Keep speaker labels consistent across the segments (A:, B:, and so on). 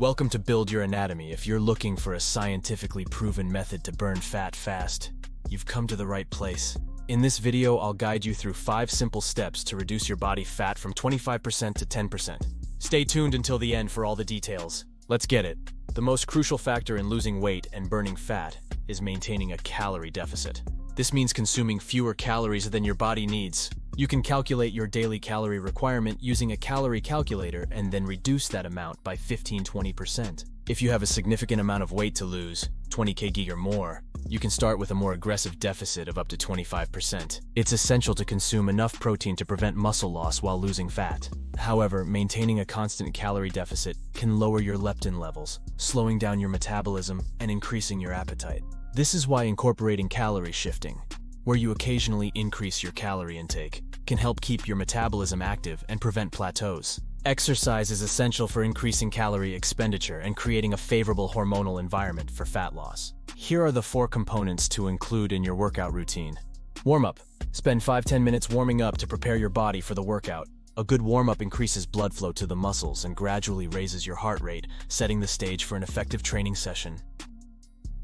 A: Welcome to Build Your Anatomy. If you're looking for a scientifically proven method to burn fat fast, you've come to the right place. In this video, I'll guide you through 5 simple steps to reduce your body fat from 25% to 10%. Stay tuned until the end for all the details. Let's get it. The most crucial factor in losing weight and burning fat is maintaining a calorie deficit. This means consuming fewer calories than your body needs. You can calculate your daily calorie requirement using a calorie calculator and then reduce that amount by 15–20%. If you have a significant amount of weight to lose, 20 kg or more, you can start with a more aggressive deficit of up to 25%. It's essential to consume enough protein to prevent muscle loss while losing fat. However, maintaining a constant calorie deficit can lower your leptin levels, slowing down your metabolism and increasing your appetite. This is why incorporating calorie shifting, where you occasionally increase your calorie intake, can help keep your metabolism active and prevent plateaus. Exercise is essential for increasing calorie expenditure and creating a favorable hormonal environment for fat loss. Here are the 4 components to include in your workout routine. Warm-up. Spend 5–10 minutes warming up to prepare your body for the workout. A good warm-up increases blood flow to the muscles and gradually raises your heart rate, setting the stage for an effective training session.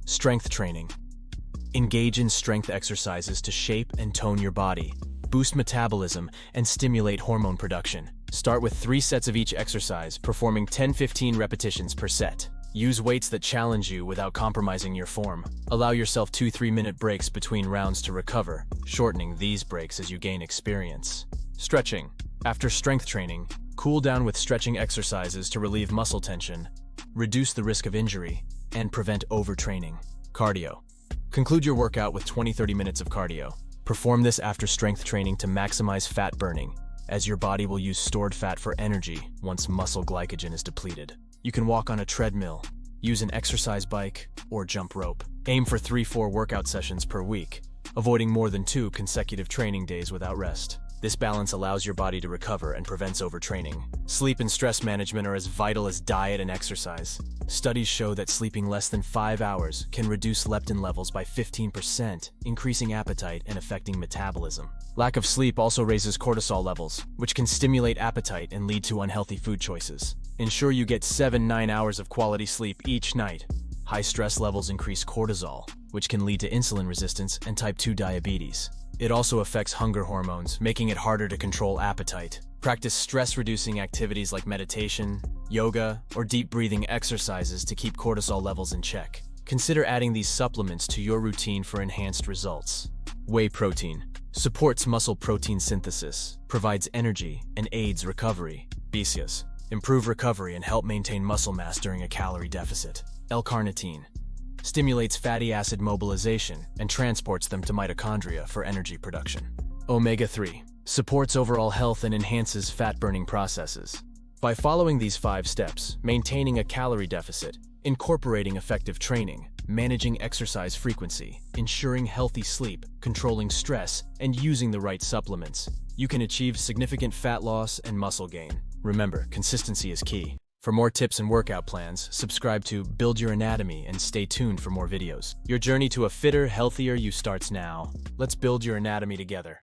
A: Strength training. Engage in strength exercises to shape and tone your body, boost metabolism, and stimulate hormone production. Start with 3 sets of each exercise, performing 10–15 repetitions per set. Use weights that challenge you without compromising your form. Allow yourself 2–3-minute breaks between rounds to recover, shortening these breaks as you gain experience. Stretching. After strength training, cool down with stretching exercises to relieve muscle tension, reduce the risk of injury, and prevent overtraining. Cardio. Conclude your workout with 20–30 minutes of cardio. Perform this after strength training to maximize fat burning, as your body will use stored fat for energy once muscle glycogen is depleted. You can walk on a treadmill, use an exercise bike, or jump rope. Aim for 3–4 workout sessions per week, avoiding more than 2 consecutive training days without rest. This balance allows your body to recover and prevents overtraining. Sleep and stress management are as vital as diet and exercise. Studies show that sleeping less than 5 hours can reduce leptin levels by 15%, increasing appetite and affecting metabolism. Lack of sleep also raises cortisol levels, which can stimulate appetite and lead to unhealthy food choices. Ensure you get 7–9 hours of quality sleep each night. High stress levels increase cortisol, which can lead to insulin resistance and type 2 diabetes. It also affects hunger hormones, making it harder to control appetite. Practice stress-reducing activities like meditation, yoga, or deep breathing exercises to keep cortisol levels in check. Consider adding these supplements to your routine for enhanced results. Whey protein supports muscle protein synthesis, provides energy, and aids recovery. BCAAs improve recovery and help maintain muscle mass during a calorie deficit. L-carnitine stimulates fatty acid mobilization and transports them to mitochondria for energy production. Omega-3 supports overall health and enhances fat-burning processes. By following these 5 steps, maintaining a calorie deficit, incorporating effective training, managing exercise frequency, ensuring healthy sleep, controlling stress, and using the right supplements, you can achieve significant fat loss and muscle gain. Remember, consistency is key. For more tips and workout plans, subscribe to Build Your Anatomy and stay tuned for more videos. Your journey to a fitter, healthier you starts now. Let's build your anatomy together.